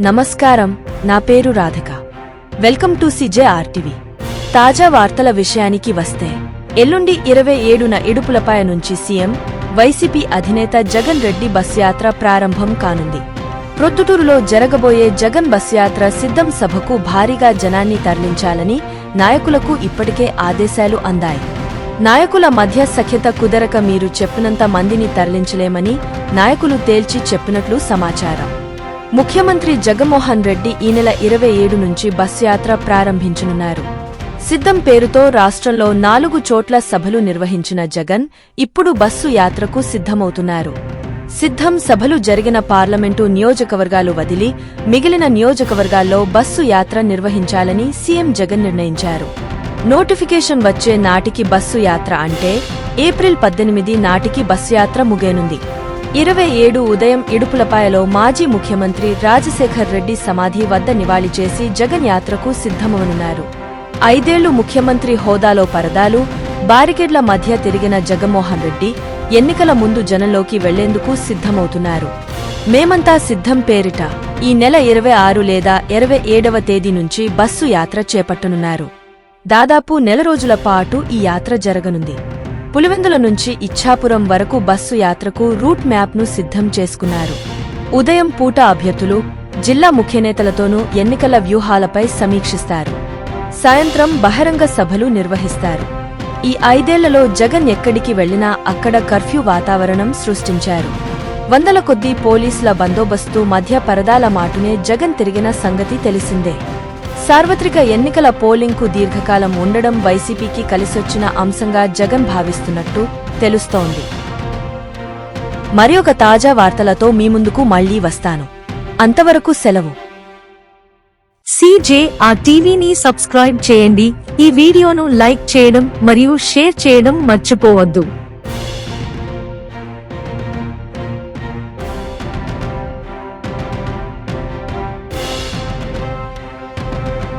నమస్కారం, నా పేరు రాధిక. Welcome to CJRTV. తాజా వార్తల విషయానికి వస్తే, ఎల్లుండి 27న ఇడుపులపాయ నుంచి సీఎం, వైసీపీ అధినేత జగన్ రెడ్డి బస్ యాత్ర ప్రారంభం కానుంది. ప్రొద్దుటూరులో జరగబోయే జగన్ బస్ యాత్ర సిద్ధం సభకు భారీగా జనాన్ని తరలించాలని నాయకులకు ఇప్పటికే ఆదేశాలు అందాయి. నాయకుల మధ్య సఖ్యత కుదరక మీరు చెప్పినంత మందిని తరలించలేమని నాయకులు తేల్చి చెప్పినట్లు సమాచారం. ముఖ్యమంత్రి జగన్మోహన్ రెడ్డి ఈ నెల 27 నుంచి బస్ యాత్ర ప్రారంభించనున్నారు. సిద్ధం పేరుతో రాష్ట్రంలో 4 చోట్ల సభలు నిర్వహించిన జగన్ ఇప్పుడు బస్సు యాత్రకు సిద్ధమవుతున్నారు. సిద్ధం సభలు జరిగిన పార్లమెంటు నియోజకవర్గాలు వదిలి మిగిలిన నియోజకవర్గాల్లో బస్సు యాత్ర నిర్వహించాలని సీఎం జగన్ నిర్ణయించారు. నోటిఫికేషన్ వచ్చే నాటికి బస్సు యాత్ర అంటే ఏప్రిల్ 18 నాటికి బస్సు యాత్ర ముగియనుంది. 27 ఉదయం ఇడుపులపాయలో మాజీ ముఖ్యమంత్రి రాజశేఖర్ రెడ్డి సమాధి వద్ద నివాళి చేసి జగన్ యాత్రకు సిద్ధమవనున్నారు. 5 ఏళ్లు ముఖ్యమంత్రి హోదాలో పరదాలు, బారికేడ్ల మధ్య తిరిగిన జగన్మోహన్ రెడ్డి ఎన్నికల ముందు జనంలోకి వెళ్లేందుకు సిద్ధమవుతున్నారు. మేమంతా సిద్ధం పేరిట ఈ నెల 26 లేదా 27వ తేదీ నుంచి బస్సు యాత్ర చేపట్టనున్నారు. దాదాపు నెల రోజుల పాటు ఈ యాత్ర జరగనుంది. పులివెందుల నుంచి ఇచ్ఛాపురం వరకు బస్సు యాత్రకు రూట్ మ్యాప్ను సిద్ధం చేసుకున్నారు. ఉదయం పూట అభ్యర్థులు, జిల్లా ముఖ్యనేతలతోనూ ఎన్నికల వ్యూహాలపై సమీక్షిస్తారు. సాయంత్రం బహిరంగ సభలు నిర్వహిస్తారు. ఈ 5 ఏళ్లలో జగన్ ఎక్కడికి వెళ్లినా అక్కడ కర్ఫ్యూ వాతావరణం సృష్టించారు. వందల కొద్దీ పోలీసుల బందోబస్తు మధ్య పరదాల మాటునే జగన్ తిరిగిన సంగతి తెలిసిందే. సార్వత్రిక ఎన్నికల పోలింగ్కు దీర్ఘకాలం ఉండడం వైసీపీకి కలిసొచ్చిన అంశంగా జగన్ భావిస్తున్నట్టు తెలుస్తోంది. మరొక తాజా వార్తలతో మీ ముందుకు మళ్లీ వస్తాను. అంతవరకు సెలవు. CJRTVని సబ్స్క్రైబ్ చేయండి. ఈ వీడియోను లైక్ చేయడం మరియు షేర్ చేయడం మర్చిపోవద్దు.